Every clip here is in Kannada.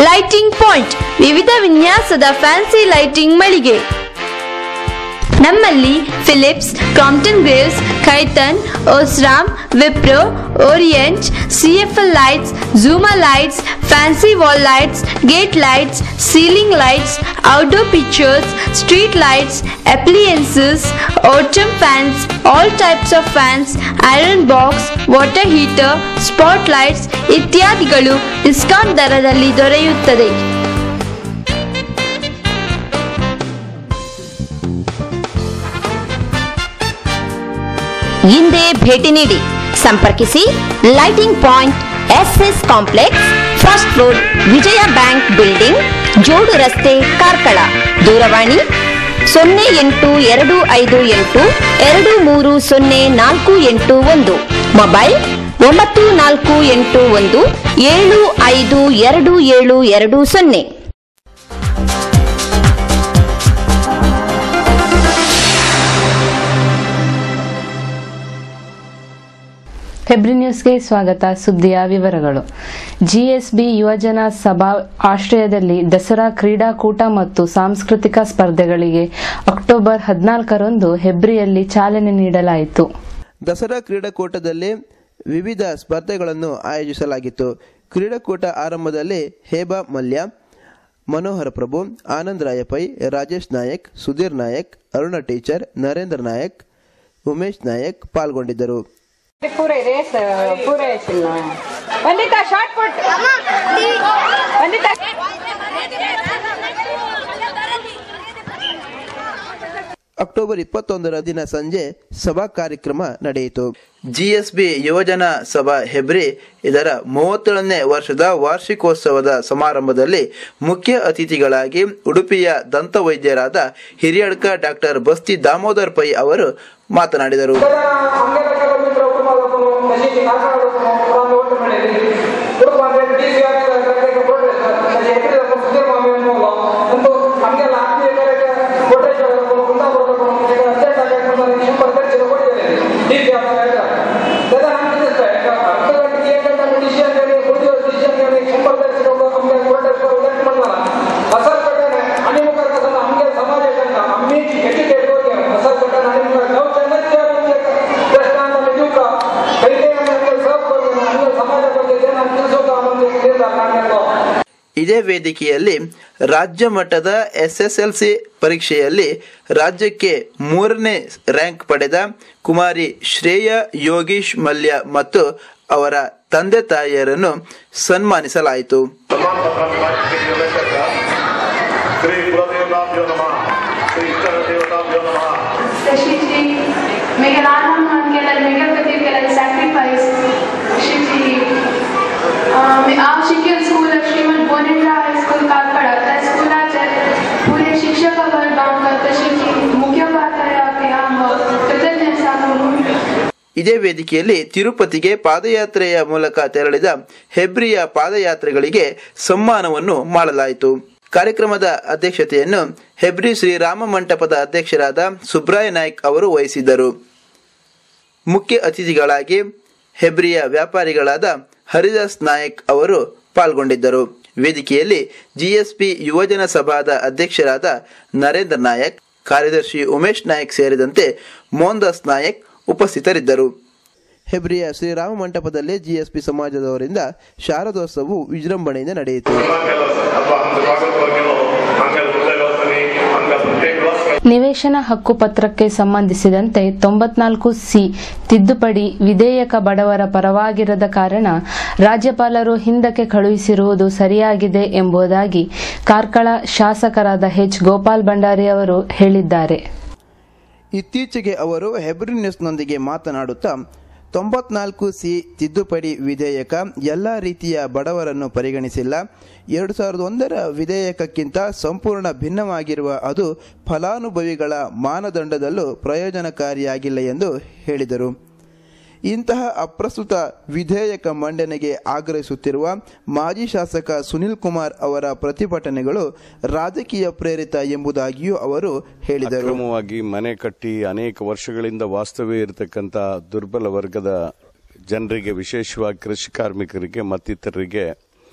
ಲೈಟಿಂಗ್ ಪಾಯಿಂಟ್ ವಿವಿಧ ವಿನ್ಯಾಸದ ಫ್ಯಾನ್ಸಿ ಲೈಟಿಂಗ್ ಮಳಿಗೆ. ನಮ್ಮಲ್ಲಿ Philips, Crompton Greaves, Kaitan, Osram, Wipro, Orient, CFL lights, ಝೂಮಾ lights, fancy wall lights, gate lights, ceiling lights, outdoor pictures, street lights, appliances, autumn fans, all types of fans, iron box, water heater, spot lights ಇತ್ಯಾದಿಗಳು ಡಿಸ್ಕೌಂಟ್ ದರದಲ್ಲಿ ದೊರೆಯುತ್ತದೆ. ಹಿಂದೆ ಭೇಟಿ ನೀಡಿ, ಸಂಪರ್ಕಿಸಿ. Lighting point, SS complex, first floor, Vijaya bank building, ಜೋಡು ರಸ್ತೆ, ಕಾರ್ಕಳ. ದೂರವಾಣಿ 0825823041, ಮೊಬೈಲ್ 9481752220. ಹೆಬ್ರಿ ನ್ಯೂಸ್ಗೆ ಸ್ವಾಗತ. ಸುದ್ದಿಯ ವಿವರಗಳು. ಜಿಎಸ್ಬಿ ಯುವಜನ ಸಭಾ ಆಶ್ರಯದಲ್ಲಿ ದಸರಾ ಕ್ರೀಡಾಕೂಟ ಮತ್ತು ಸಾಂಸ್ಕೃತಿಕ ಸ್ಪರ್ಧೆಗಳಿಗೆ ಅಕ್ಟೋಬರ್ 14ರಂದು ಹೆಬ್ರಿಯಲ್ಲಿ ಚಾಲನೆ ನೀಡಲಾಯಿತು. ದಸರಾ ಕ್ರೀಡಾಕೂಟದಲ್ಲಿ ವಿವಿಧ ಸ್ಪರ್ಧೆಗಳನ್ನು ಆಯೋಜಿಸಲಾಗಿತ್ತು. ಕ್ರೀಡಾಕೂಟ ಆರಂಭದಲ್ಲಿ ಹೇಬಾ ಮಲ್ಯ, ಮನೋಹರ ಪ್ರಭು, ಆನಂದ್ ರಾಯಪೈ, ರಾಜೇಶ್ ನಾಯಕ್, ಸುಧೀರ್ ನಾಯಕ್, ಅರುಣ ಟೀಚರ್, ನರೇಂದ್ರ ನಾಯಕ್, ಉಮೇಶ್ ನಾಯಕ್ ಪಾಲ್ಗೊಂಡಿದ್ದರು. ಅಕ್ಟೋಬರ್ 21ರ ದಿನ ಸಂಜೆ ಸಭಾ ಕಾರ್ಯಕ್ರಮ ನಡೆಯಿತು. ಜಿಎಸ್ಬಿ ಯುವಜನ ಸಭಾ ಹೆಬ್ರಿ ಇದರ 37ನೇ ವರ್ಷದ ವಾರ್ಷಿಕೋತ್ಸವದ ಸಮಾರಂಭದಲ್ಲಿ ಮುಖ್ಯ ಅತಿಥಿಗಳಾಗಿ ಉಡುಪಿಯ ದಂತವೈದ್ಯರಾದ ಹಿರಿಯಡ್ಕ ಡಾಕ್ಟರ್ ಬಸ್ತಿ ದಾಮೋದರ್ ಪೈ ಅವರು ಮಾತನಾಡಿದರು. ಇದೇ ವೇದಿಕೆಯಲ್ಲಿ ರಾಜ್ಯ ಮಟ್ಟದ SSLC ಪರೀಕ್ಷೆಯಲ್ಲಿ ರಾಜ್ಯಕ್ಕೆ 3ನೇ ರ್ಯಾಂಕ್ ಪಡೆದ ಕುಮಾರಿ ಶ್ರೇಯಾ ಯೋಗೀಶ್ ಮಲ್ಯ ಮತ್ತು ಅವರ ತಂದೆ ತಾಯಿಯರನ್ನು ಸನ್ಮಾನಿಸಲಾಯಿತು. ಇದೇ ವೇದಿಕೆಯಲ್ಲಿ ತಿರುಪತಿಗೆ ಪಾದಯಾತ್ರೆಯ ಮೂಲಕ ತೆರಳಿದ ಹೆಬ್ರಿಯ ಪಾದಯಾತ್ರೆಗಳಿಗೆ ಸನ್ಮಾನವನ್ನು ಮಾಡಲಾಯಿತು. ಕಾರ್ಯಕ್ರಮದ ಅಧ್ಯಕ್ಷತೆಯನ್ನು ಹೆಬ್ರಿ ಶ್ರೀರಾಮ ಮಂಟಪದ ಅಧ್ಯಕ್ಷರಾದ ಸುಬ್ರಾಯ ನಾಯ್ಕ್ ಅವರು ವಹಿಸಿದ್ದರು. ಮುಖ್ಯ ಅತಿಥಿಗಳಾಗಿ ಹೆಬ್ರಿಯ ವ್ಯಾಪಾರಿಗಳಾದ ಹರಿದಾಸ್ ನಾಯಕ್ ಅವರು ಪಾಲ್ಗೊಂಡಿದ್ದರು. ವೇದಿಕೆಯಲ್ಲಿ ಜಿಎಸ್ಪಿ ಯುವಜನ ಸಭಾದ ಅಧ್ಯಕ್ಷರಾದ ನರೇಂದ್ರ ನಾಯಕ್, ಕಾರ್ಯದರ್ಶಿ ಉಮೇಶ್ ನಾಯಕ್ ಸೇರಿದಂತೆ ಮೋಹನ್ದಾಸ್ ನಾಯಕ್ ಉಪಸ್ಥಿತರಿದ್ದರು. ಹೆಬ್ರಿಯ ಶ್ರೀರಾಮ ಮಂಟಪದಲ್ಲಿ ಜಿಎಸ್ಪಿ ಸಮಾಜದವರಿಂದ ಶಾರದೋತ್ಸವವು ವಿಜೃಂಭಣೆಯಿಂದ ನಡೆಯಿತು. ನಿವೇಶನ ಹಕ್ಕು ಪತ್ರಕ್ಕೆ ಸಂಬಂಧಿಸಿದಂತೆ 94C ತಿದ್ದುಪಡಿ ವಿಧೇಯಕ ಬಡವರ ಪರವಾಗಿರದ ಕಾರಣ ರಾಜ್ಯಪಾಲರು ಹಿಂದಕ್ಕೆ ಕಳುಹಿಸಿರುವುದು ಸರಿಯಾಗಿದೆ ಎಂಬುದಾಗಿ ಕಾರ್ಕಳ ಶಾಸಕರಾದ H. ಗೋಪಾಲ್ ಭಂಡಾರಿ ಅವರು ಹೇಳಿದ್ದಾರೆ. ಇತ್ತೀಚೆಗೆ ಅವರು ಹೆಬ್ರಿ ನ್ಯೂಸ್ನೊಂದಿಗೆ ಮಾತನಾಡುತ್ತಾ 94C ತಿದ್ದುಪಡಿ ವಿಧೇಯಕ ಎಲ್ಲ ರೀತಿಯ ಬಡವರನ್ನು ಪರಿಗಣಿಸಿಲ್ಲ. 2001ರ ವಿಧೇಯಕಕ್ಕಿಂತ ಸಂಪೂರ್ಣ ಭಿನ್ನವಾಗಿರುವ ಅದು ಫಲಾನುಭವಿಗಳ ಮಾನದಂಡದಲ್ಲೂ ಪ್ರಯೋಜನಕಾರಿಯಾಗಿಲ್ಲ ಎಂದು ಹೇಳಿದರು. ಇಂತಹ ಅಪ್ರಸ್ತುತ ವಿಧೇಯಕ ಮಂಡನೆಗೆ ಆಗ್ರಹಿಸುತ್ತಿರುವ ಮಾಜಿ ಶಾಸಕ ಸುನಿಲ್ ಕುಮಾರ್ ಅವರ ಪ್ರತಿಭಟನೆಗಳು ರಾಜಕೀಯ ಪ್ರೇರಿತ ಎಂಬುದಾಗಿಯೂ ಅವರು ಹೇಳಿದರು. ಕ್ರಮವಾಗಿ ಮನೆ ಕಟ್ಟಿ ಅನೇಕ ವರ್ಷಗಳಿಂದ ವಾಸ್ತವ್ಯ ಇರತಕ್ಕಂಥ ದುರ್ಬಲ ವರ್ಗದ ಜನರಿಗೆ, ವಿಶೇಷವಾಗಿ ಕೃಷಿ ಕಾರ್ಮಿಕರಿಗೆ ಮತ್ತಿತರರಿಗೆ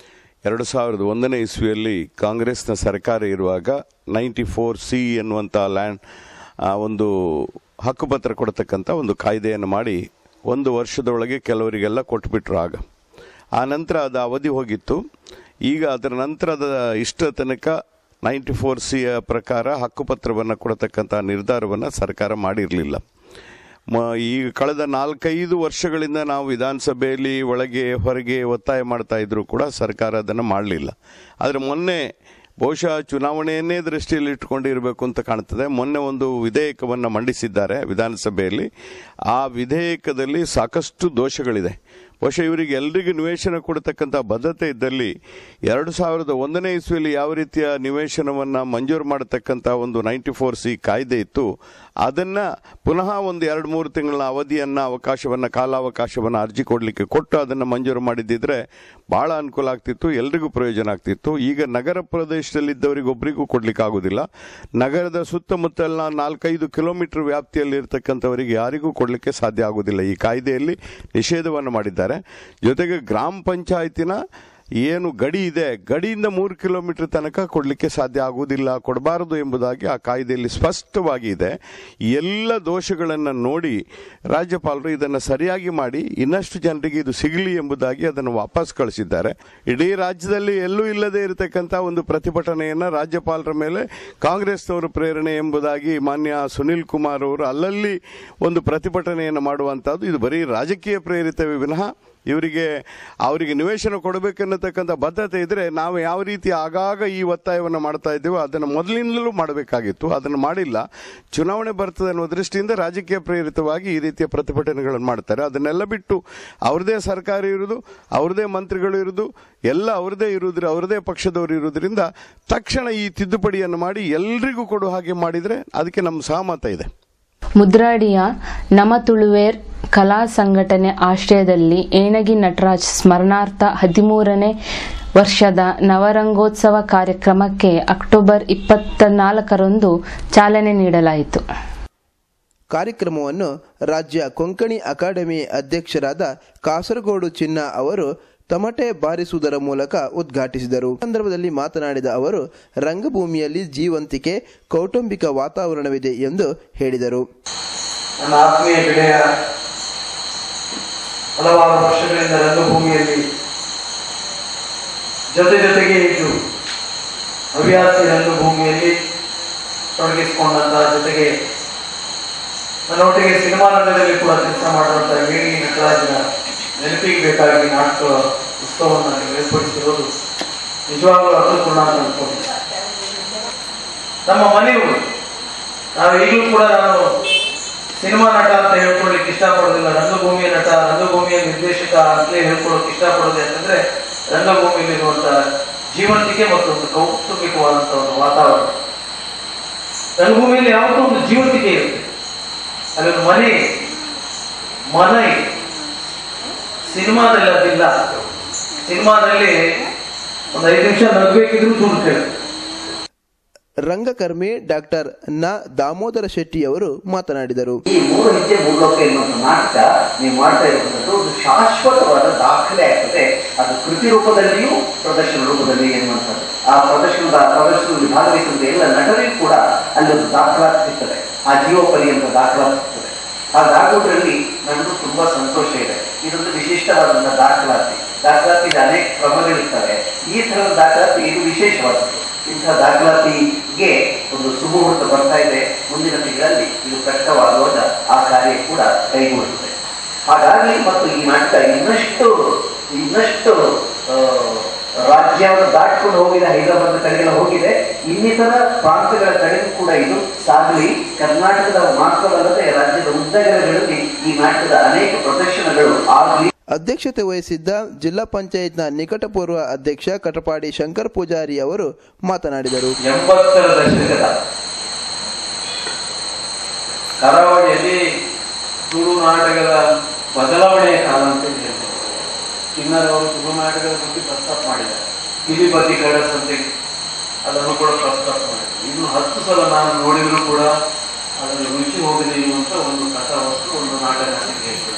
2001ನೇ ಇಸ್ವಿಯಲ್ಲಿ ಕಾಂಗ್ರೆಸ್ನ ಸರ್ಕಾರ ಇರುವಾಗ 94C ಎನ್ನುವಂಥ ಒಂದು ಹಕ್ಕುಪತ್ರ ಕೊಡತಕ್ಕಂಥ ಒಂದು ಕಾಯ್ದೆಯನ್ನು ಮಾಡಿ 1 ವರ್ಷದೊಳಗೆ ಕೆಲವರಿಗೆಲ್ಲ ಕೊಟ್ಬಿಟ್ರು. ಆ ನಂತರ ಅದು ಅವಧಿ ಹೋಗಿತ್ತು. ಈಗ ಅದರ ನಂತರದ ಇಷ್ಟ ತನಕ 94C ಪ್ರಕಾರ ಹಕ್ಕುಪತ್ರವನ್ನು ಕೊಡತಕ್ಕಂಥ ನಿರ್ಧಾರವನ್ನು ಸರ್ಕಾರ ಮಾಡಿರಲಿಲ್ಲ. ಈ ಕಳೆದ 4-5 ವರ್ಷಗಳಿಂದ ನಾವು ವಿಧಾನಸಭೆಯಲ್ಲಿ ಒಳಗೆ ಹೊರಗೆ ಒತ್ತಾಯ ಮಾಡ್ತಾ ಇದ್ರೂ ಕೂಡ ಸರ್ಕಾರ ಅದನ್ನು ಮಾಡಲಿಲ್ಲ. ಆದರೆ ಮೊನ್ನೆ ಬಹುಶಃ ಚುನಾವಣೆಯನ್ನೇ ದೃಷ್ಟಿಯಲ್ಲಿ ಇಟ್ಕೊಂಡಿರಬೇಕು ಅಂತ ಕಾಣ್ತದೆ. ಮೊನ್ನೆ ಒಂದು ವಿಧೇಯಕವನ್ನು ಮಂಡಿಸಿದ್ದಾರೆ ವಿಧಾನಸಭೆಯಲ್ಲಿ. ಆ ವಿಧೇಯಕದಲ್ಲಿ ಸಾಕಷ್ಟು ದೋಷಗಳಿದೆ. ಬಹುಶಃ ಇವರಿಗೆ ಎಲ್ರಿಗೂ ನಿವೇಶನ ಕೊಡತಕ್ಕಂಥ ಬದ್ಧತೆ ಇದ್ದಲ್ಲಿ 2001ನೇ ಇಸ್ವಿಯಲ್ಲಿ ಯಾವ ರೀತಿಯ ನಿವೇಶನವನ್ನು ಮಂಜೂರು ಮಾಡತಕ್ಕಂಥ ಒಂದು 94C ಕಾಯ್ದೆ ಇತ್ತು, ಅದನ್ನು ಪುನಃ ಒಂದು 2-3 ತಿಂಗಳ ಅವಧಿಯನ್ನು ಕಾಲಾವಕಾಶವನ್ನು ಅರ್ಜಿ ಕೊಡಲಿಕ್ಕೆ ಕೊಟ್ಟು ಅದನ್ನು ಮಂಜೂರು ಮಾಡಿದ್ದಿದ್ರೆ ಭಾಳ ಅನುಕೂಲ ಆಗ್ತಿತ್ತು, ಎಲ್ರಿಗೂ ಪ್ರಯೋಜನ ಆಗ್ತಿತ್ತು. ಈಗ ನಗರ ಪ್ರದೇಶದಲ್ಲಿದ್ದವರಿಗೆ ಒಬ್ಬರಿಗೂ ಕೊಡಲಿಕ್ಕೆ ಆಗೋದಿಲ್ಲ. ನಗರದ ಸುತ್ತಮುತ್ತಲಿನ 4-5 ಕಿಲೋಮೀಟರ್ ವ್ಯಾಪ್ತಿಯಲ್ಲಿ ಇರತಕ್ಕಂಥವರಿಗೆ ಯಾರಿಗೂ ಕೊಡಲಿಕ್ಕೆ ಸಾಧ್ಯ ಆಗೋದಿಲ್ಲ. ಈ ಕಾಯ್ದೆಯಲ್ಲಿ ನಿಷೇಧವನ್ನು ಮಾಡಿದ್ದಾರೆ. ಜೊತೆಗೆ ಗ್ರಾಮ ಪಂಚಾಯತಿನ ಏನು ಗಡಿ ಇದೆ, ಗಡಿಯಿಂದ 3 ಕಿಲೋಮೀಟರ್ ತನಕ ಕೊಡಲಿಕ್ಕೆ ಸಾಧ್ಯ ಆಗುವುದಿಲ್ಲ, ಕೊಡಬಾರದು ಎಂಬುದಾಗಿ ಆ ಕಾಯ್ದೆಯಲ್ಲಿ ಸ್ಪಷ್ಟವಾಗಿ ಇದೆ. ಎಲ್ಲ ದೋಷಗಳನ್ನು ನೋಡಿ ರಾಜ್ಯಪಾಲರು ಇದನ್ನು ಸರಿಯಾಗಿ ಮಾಡಿ ಇನ್ನಷ್ಟು ಜನರಿಗೆ ಇದು ಸಿಗಲಿ ಎಂಬುದಾಗಿ ಅದನ್ನು ವಾಪಸ್ ಕಳಿಸಿದ್ದಾರೆ. ಇಡೀ ರಾಜ್ಯದಲ್ಲಿ ಎಲ್ಲೂ ಇಲ್ಲದೆ ಇರತಕ್ಕಂಥ ಒಂದು ಪ್ರತಿಭಟನೆಯನ್ನು ರಾಜ್ಯಪಾಲರ ಮೇಲೆ ಕಾಂಗ್ರೆಸ್ನವರು ಪ್ರೇರಣೆ ಎಂಬುದಾಗಿ ಮಾನ್ಯ ಸುನಿಲ್ ಕುಮಾರ್ ಅವರು ಅಲ್ಲಲ್ಲಿ ಒಂದು ಪ್ರತಿಭಟನೆಯನ್ನು ಮಾಡುವಂಥದ್ದು ಇದು ಬರೀ ರಾಜಕೀಯ ಪ್ರೇರಿತವೇ ವಿನಃ ಅವರಿಗೆ ನಿವೇಶನ ಕೊಡಬೇಕೆನ್ನತಕ್ಕಂಥ ಬದ್ಧತೆ ಇದ್ರೆ ನಾವು ಯಾವ ರೀತಿ ಆಗಾಗ ಈ ಒತ್ತಾಯವನ್ನು ಮಾಡ್ತಾ ಇದ್ದೇವೋ ಅದನ್ನು ಮೊದಲಿನಿಂದಲೂ ಮಾಡಬೇಕಾಗಿತ್ತು. ಅದನ್ನು ಮಾಡಿಲ್ಲ. ಚುನಾವಣೆ ಬರ್ತದೆ ಅನ್ನೋ ದೃಷ್ಟಿಯಿಂದ ರಾಜಕೀಯ ಪ್ರೇರಿತವಾಗಿ ಈ ರೀತಿಯ ಪ್ರತಿಭಟನೆಗಳನ್ನು ಮಾಡ್ತಾರೆ. ಅದನ್ನೆಲ್ಲ ಬಿಟ್ಟು ಅವ್ರದೇ ಸರ್ಕಾರ ಇರುವುದು, ಅವ್ರದೇ ಮಂತ್ರಿಗಳು ಇರುವುದು, ಎಲ್ಲ ಅವ್ರದೇ ಪಕ್ಷದವರು ಇರುವುದರಿಂದ ತಕ್ಷಣ ಈ ತಿದ್ದುಪಡಿಯನ್ನು ಮಾಡಿ ಎಲ್ರಿಗೂ ಕೊಡುವ ಹಾಗೆ ಮಾಡಿದರೆ ಅದಕ್ಕೆ ನಮ್ಮ ಸಹಮತ ಇದೆ. ಮುದ್ರಾಡಿಯ ನಮ ತುಳುವೇರ್ ಕಲಾ ಸಂಘಟನೆ ಆಶ್ರಯದಲ್ಲಿ ಏಣಗಿ ನಟರಾಜ್ ಸ್ಮರಣಾರ್ಥ 13ನೇ ವರ್ಷದ ನವರಂಗೋತ್ಸವ ಕಾರ್ಯಕ್ರಮಕ್ಕೆ ಅಕ್ಟೋಬರ್ 24ರಂದು ಚಾಲನೆ ನೀಡಲಾಯಿತು. ಕಾರ್ಯಕ್ರಮವನ್ನು ರಾಜ್ಯ ಕೊಂಕಣಿ ಅಕಾಡೆಮಿ ಅಧ್ಯಕ್ಷರಾದ ಕಾಸರಗೋಡು ಚಿನ್ನ ಅವರು ತಮಟೆ ಬಾರಿಸುವುದರ ಮೂಲಕ ಉದ್ಘಾಟಿಸಿದರು. ಸಂದರ್ಭದಲ್ಲಿ ಮಾತನಾಡಿದ ಅವರು, ರಂಗಭೂಮಿಯಲ್ಲಿ ಜೀವಂತಿಕೆ, ಕೌಟುಂಬಿಕ ವಾತಾವರಣವಿದೆ ಎಂದು ಹೇಳಿದರು. ನನ್ನ ಆತ್ಮೀಯ ಗೆಳೆಯ ಹಲವಾರು ವರ್ಷಗಳಿಂದ ರಂಗಭೂಮಿಯಲ್ಲಿ ಜೊತೆಗೆ ಇದ್ದು ಹವ್ಯಾಸಿ ರಂಗಭೂಮಿಯಲ್ಲಿ ತೊಡಗಿಸಿಕೊಂಡಂತಹ, ಜೊತೆಗೆ ನನ್ನೊಟ್ಟಿಗೆ ಸಿನಿಮಾ ರಂಗದಲ್ಲಿ ಕೂಡ ಕೆಲಸ ಮಾಡುವಂತಹ ವೇಣಿ ನಟರಾಜನ ನೆನಪಿಗೆ ಬೇಕಾಗಿ ನಾಟಕ ಉತ್ಸವವನ್ನು ಏರ್ಪಡಿಸಿರೋದು ನಿಜವಾಗಲೂ ಅರ್ಥಪೂರ್ಣ ಅಂತ ಅನ್ಕೊಂಡಿದ್ದೆ. ನಮ್ಮ ಮನೆಯವರು ನಾವು ಈಗಲೂ ಕೂಡ ನಾನು ಸಿನಿಮಾ ನಟ ಅಂತ ಹೇಳ್ಕೊಳ್ಳಿಕ್ಕೆ ಇಷ್ಟಪಡೋದಿಲ್ಲ, ರಂಗಭೂಮಿಯ ನಟ, ರಂಗಭೂಮಿಯ ನಿರ್ದೇಶಕ ಅಂತಲೇ ಹೇಳ್ಕೊಳ್ಳೋಕೆ ಇಷ್ಟಪಡೋದು. ಯಾಕಂದ್ರೆ ರಂಗಭೂಮಿಯಲ್ಲಿರುವಂತಹ ಜೀವಂತಿಕೆ ಮತ್ತು ಒಂದು ಕೌಟುಂಬಿಕವಾದಂತಹ ಒಂದು ವಾತಾವರಣ. ರಂಗಭೂಮಿಯಲ್ಲಿ ಯಾವತ್ತೂ ಒಂದು ಜೀವಂತಿಕೆ ಇರುತ್ತೆ, ಅಲ್ಲೊಂದು ಮನೆ ಇದೆ. ಸಿನಿಮಾದಲ್ಲಿ ಅದಿಲ್ಲ. ಸಿನಿಮಾದಲ್ಲಿ ಒಂದು 5 ನಿಮಿಷ ನಗಬೇಕಿದ್ರು ದುಡ್ಡು ಕೇಳುತ್ತೆ. ರಂಗಕರ್ಮಿ ಡಾಕ್ಟರ್ ದಾಮೋದರ ಶೆಟ್ಟಿ ಅವರು ಮಾತನಾಡಿದರು. ಈ 3 ಹೆಜ್ಜೆ 3 ಲೋಕ ಎನ್ನುವಂಥ ನಾಟಕ ನೀವು ಮಾಡ್ತಾ ಇರುವಂಥದ್ದು ಒಂದು ಶಾಶ್ವತವಾದ ದಾಖಲೆ ಆಗ್ತದೆ. ಅದು ಕೃತಿ ರೂಪದಲ್ಲಿಯೂ ಪ್ರದರ್ಶನ ರೂಪದಲ್ಲಿ ಎನ್ನುವಂಥದ್ದು. ಆ ಪ್ರದರ್ಶನದಲ್ಲಿ ಭಾಗವಹಿಸಿದ ಎಲ್ಲ ನಟರಿಗೂ ಕೂಡ ಅಲ್ಲೊಂದು ದಾಖಲಾತಿ ಸಿಗ್ತದೆ, ಆ ಜೀವೋಪರ್ಯಂತ ದಾಖಲಾತಿ ಸಿಗ್ತದೆ. ಹಾಗಾಗುವುದರಲ್ಲಿ ನನಗೂ ತುಂಬಾ ಸಂತೋಷ ಇದೆ. ಇದೊಂದು ವಿಶಿಷ್ಟವಾದಂತಹ ದಾಖಲಾತಿ ಅನೇಕ ಕ್ರಮಗಳಿರ್ತವೆ. ಈ ತರದ ದಾಖಲಾತಿ ಇದು ವಿಶೇಷವಾದದ್ದು. ಇಂತಹ ದಾಖಲಾತಿಗೆ ಒಂದು ಸುಮುಹೂರ್ತ ಬರ್ತಾ ಇದೆ. ಮುಂದಿನ ತಿಂಗಳಲ್ಲಿ ಇದು ಪ್ರಕಟವಾಗುವಾಗ ಆ ಕಾರ್ಯ ಕೂಡ ಕೈಗೂಡುತ್ತದೆ. ಹಾಗಾಗಿ ಮತ್ತು ಈ ನಾಟಕ ಇನ್ನಷ್ಟು ರಾಜ್ಯವನ್ನು ದಾಟಿಕೊಂಡು ಹೋಗಿದೆ, ಹೈದರಾಬಾದ್ ಕಡೆಗೆಲ್ಲ ಹೋಗಿದೆ, ಇನ್ನಿತರ ಪ್ರಾಂತಗಳ ಕಡೆಗೂ ಕೂಡ ಇದು ಸಾಗಲಿ. ಕರ್ನಾಟಕದ ಮಾತ್ರವಲ್ಲದೆ ರಾಜ್ಯದ ಉದ್ದಗಲಗಳಲ್ಲಿ ಈ ನಾಟಕದ ಅನೇಕ ಪ್ರದರ್ಶನಗಳು ಆಗಲಿ. ಅಧ್ಯಕ್ಷತೆ ವಹಿಸಿದ್ದ ಜಿಲ್ಲಾ ಪಂಚಾಯತ್ನ ನಿಕಟಪೂರ್ವ ಅಧ್ಯಕ್ಷ ಕಟಪಾಡಿ ಶಂಕರ್ ಪೂಜಾರಿ ಅವರು ಮಾತನಾಡಿದರು. 80ರ ದಶಕದ ಕರಾವಳಿಯಲ್ಲಿ ತುಳು ನಾಟಕದ ಬದಲಾವಣೆಯ ಕಾಲ ಅಂತ ಹೇಳ್ಬೋದು. ಕಿನ್ನರವರು ತುಳು ನಾಟಕದ ಬಗ್ಗೆ ಪ್ರಸ್ತಾಪ ಮಾಡಿದ್ದಾರೆ. ಕಿಲಿಬತಿ ಕಡಸ್ ಅಂತ ಅದನ್ನು ಕೂಡ ಪ್ರಸ್ತಾಪ ಮಾಡಿದ್ದಾರೆ. ಇನ್ನು 10 ಸಲ ನಾನು ನೋಡಿದ್ರು ಕೂಡ ಅದನ್ನು ರುಚಿ ಹೋಗದೆ ಇರುವಂತ ಒಂದು ಕಥಾವಸ್ತು, ಒಂದು ನಾಟಕ ಅಂತ ಹೇಳ್ಬೋದು.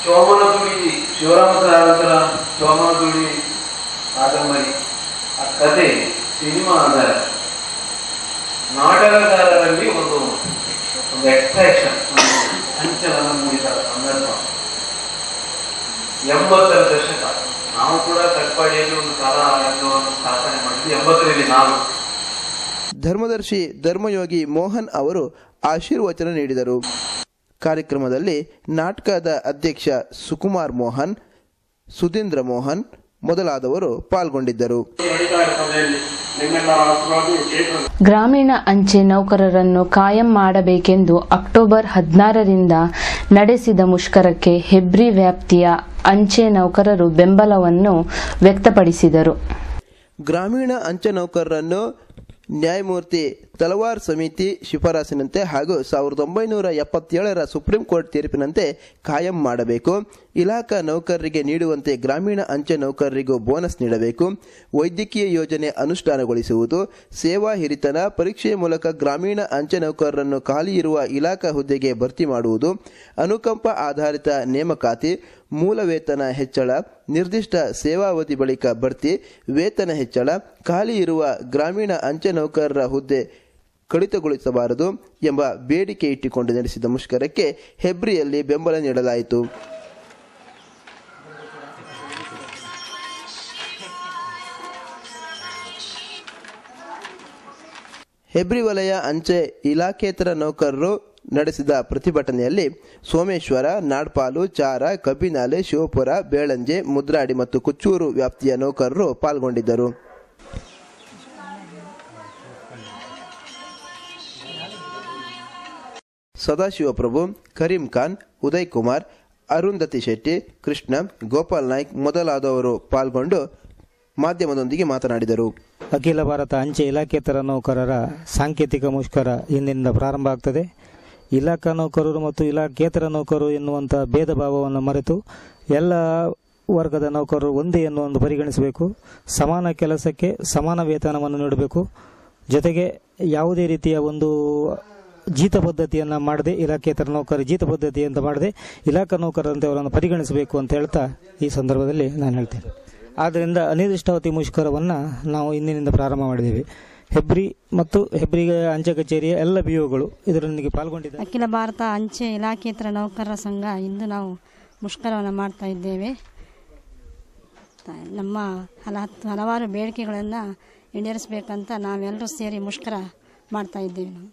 ಚೋಮನದುಡಿ ಶಿವರಾಮ ಕಾರಂತರ ಸೋಮದುಳಿ ಕಾದಂಬರಿ ಆ ಕಥೆ ಸಿನಿಮಾ ಆಧಾರ ನಾಟಕಗಾರರಲ್ಲಿ ಒಂದು ಎಕ್ಸ್ಟ್ರಾಕ್ಷನ್, ಸಂಚಲನ ಮೂಡಿದ ಸಂದರ್ಭ. 80ರ ದಶಕ. ನಾವು ಕೂಡ ಕಟ್ಪಾಡಿಯಲ್ಲಿ ಒಂದು ಕಲಾ ಆಯೋಗವನ್ನು ಸ್ಥಾಪನೆ ಮಾಡಿದ್ವಿ 80ರಲ್ಲಿ ನಾವು. ಧರ್ಮದರ್ಶಿ ಧರ್ಮಯೋಗಿ ಮೋಹನ್ ಅವರು ಆಶೀರ್ವಚನ ನೀಡಿದರು. ಕಾರ್ಯಕ್ರಮದಲ್ಲಿ ನಾಟಕದ ಅಧ್ಯಕ್ಷ ಸುಕುಮಾರ್ ಮೋಹನ್, ಸುಧೀಂದ್ರ ಮೋಹನ್ ಮೊದಲಾದವರು ಪಾಲ್ಗೊಂಡಿದ್ದರು. ಗ್ರಾಮೀಣ ಅಂಚೆ ನೌಕರರನ್ನು ಕಾಯಂ ಮಾಡಬೇಕೆಂದು ಅಕ್ಟೋಬರ್ 16ರಿಂದ ನಡೆಸಿದ ಮುಷ್ಕರಕ್ಕೆ ಹೆಬ್ರಿ ವ್ಯಾಪ್ತಿಯ ಅಂಚೆ ನೌಕರರು ಬೆಂಬಲವನ್ನು ವ್ಯಕ್ತಪಡಿಸಿದರು. ಗ್ರಾಮೀಣ ಅಂಚೆ ನೌಕರರನ್ನು ನ್ಯಾಯಮೂರ್ತಿ ತಲವಾರ್ ಸಮಿತಿ ಶಿಫಾರಸಿನಂತೆ ಹಾಗೂ 1977ರ ಸುಪ್ರೀಂ ಕೋರ್ಟ್ ತೀರ್ಪಿನಂತೆ ಕಾಯಂ ಮಾಡಬೇಕು. ಇಲಾಖಾ ನೌಕರರಿಗೆ ನೀಡುವಂತೆ ಗ್ರಾಮೀಣ ಅಂಚೆ ನೌಕರರಿಗೂ ಬೋನಸ್ ನೀಡಬೇಕು. ವೈದ್ಯಕೀಯ ಯೋಜನೆ ಅನುಷ್ಠಾನಗೊಳಿಸುವುದು. ಸೇವಾ ಹಿರಿತನ ಪರೀಕ್ಷೆಯ ಮೂಲಕ ಗ್ರಾಮೀಣ ಅಂಚೆ ನೌಕರರನ್ನು ಖಾಲಿ ಇರುವ ಇಲಾಖಾ ಹುದ್ದೆಗೆ ಭರ್ತಿ ಮಾಡುವುದು. ಅನುಕಂಪ ಆಧಾರಿತ ನೇಮಕಾತಿ. ಮೂಲ ವೇತನ ಹೆಚ್ಚಳ. ನಿರ್ದಿಷ್ಟ ಸೇವಾವಧಿ ಬಳಿಕ ಬಡ್ತಿ. ವೇತನ ಹೆಚ್ಚಳ. ಖಾಲಿ ಇರುವ ಗ್ರಾಮೀಣ ಅಂಚೆ ನೌಕರರ ಹುದ್ದೆ ಕಡಿತಗೊಳಿಸಬಾರದು ಎಂಬ ಬೇಡಿಕೆ ಇಟ್ಟುಕೊಂಡು ನಡೆಸಿದ ಮುಷ್ಕರಕ್ಕೆ ಹೆಬ್ರಿಯಲ್ಲಿ ಬೆಂಬಲ ನೀಡಲಾಯಿತು. ಹೆಬ್ರಿ ವಲಯ ಅಂಚೆ ಇಲಾಖೇತರ ನೌಕರರು ನಡೆಸಿದ ಪ್ರತಿಭಟನೆಯಲ್ಲಿ ಸೋಮೇಶ್ವರ, ನಾಡ್ಪಾಲು, ಚಾರ, ಕಬ್ಬಿನಾಲೆ, ಶಿವಪುರ, ಬೇಳಂಜೆ, ಮುದ್ರಾಡಿ ಮತ್ತು ಕುಚ್ಚೂರು ವ್ಯಾಪ್ತಿಯ ನೌಕರರು ಪಾಲ್ಗೊಂಡಿದ್ದರು. ಸದಾಶಿವಪ್ರಭು, ಕರೀಂ ಖಾನ್, ಉದಯ್ ಕುಮಾರ್, ಅರುಂಧತಿ ಶೆಟ್ಟಿ, ಕೃಷ್ಣ, ಗೋಪಾಲ್ ನಾಯ್ಕ್ ಮೊದಲಾದವರು ಪಾಲ್ಗೊಂಡು ಮಾಧ್ಯಮದೊಂದಿಗೆ ಮಾತನಾಡಿದರು. ಅಖಿಲ ಭಾರತ ಅಂಚೆ ಇಲಾಖೇತರ ನೌಕರರ ಸಾಂಕೇತಿಕ ಮುಷ್ಕರ ಇಂದಿನಿಂದ ಪ್ರಾರಂಭ ಆಗ್ತದೆ. ಇಲಾಖಾ ನೌಕರರು ಮತ್ತು ಇಲಾಖೇತರ ನೌಕರರು ಎನ್ನುವಂಥ ಭೇದ ಭಾವವನ್ನು ಮರೆತು ಎಲ್ಲ ವರ್ಗದ ನೌಕರರು ಒಂದೇ ಎನ್ನುವಂದು ಪರಿಗಣಿಸಬೇಕು. ಸಮಾನ ಕೆಲಸಕ್ಕೆ ಸಮಾನ ವೇತನವನ್ನು ನೀಡಬೇಕು. ಜೊತೆಗೆ ಯಾವುದೇ ರೀತಿಯ ಒಂದು ಜೀತ ಪದ್ಧತಿಯನ್ನು ಮಾಡದೆ, ಇಲಾಖೇತರ ನೌಕರ ಜೀತ ಪದ್ಧತಿ ಅಂತ ಮಾಡದೆ ಇಲಾಖಾ ನೌಕರರಂತೆ ಅವರನ್ನು ಪರಿಗಣಿಸಬೇಕು ಅಂತ ಹೇಳ್ತಾ ಈ ಸಂದರ್ಭದಲ್ಲಿ ನಾನು ಹೇಳ್ತೇನೆ. ಆದ್ದರಿಂದ ಅನಿರ್ದಿಷ್ಟಾವಧಿ ಮುಷ್ಕರವನ್ನು ನಾವು ಇಂದಿನಿಂದ ಪ್ರಾರಂಭ ಮಾಡಿದ್ದೇವೆ. ಹೆಬ್ರಿ ಮತ್ತು ಹೆಬ್ರಿ ಅಂಚೆ ಕಚೇರಿಯ ಎಲ್ಲ ಬಿಒಗಳು ಇದರೊಂದಿಗೆ ಪಾಲ್ಗೊಂಡಿದ್ದಾರೆ. ಅಖಿಲ ಭಾರತ ಅಂಚೆ ಇಲಾಖೇತರ ನೌಕರರ ಸಂಘ ಇಂದು ನಾವು ಮುಷ್ಕರವನ್ನು ಮಾಡ್ತಾ ಇದ್ದೇವೆ. ನಮ್ಮ ಹಲವಾರು ಬೇಡಿಕೆಗಳನ್ನು ಈಡೇರಿಸಬೇಕಂತ ನಾವೆಲ್ಲರೂ ಸೇರಿ ಮುಷ್ಕರ ಮಾಡ್ತಾ ಇದ್ದೇವೆ.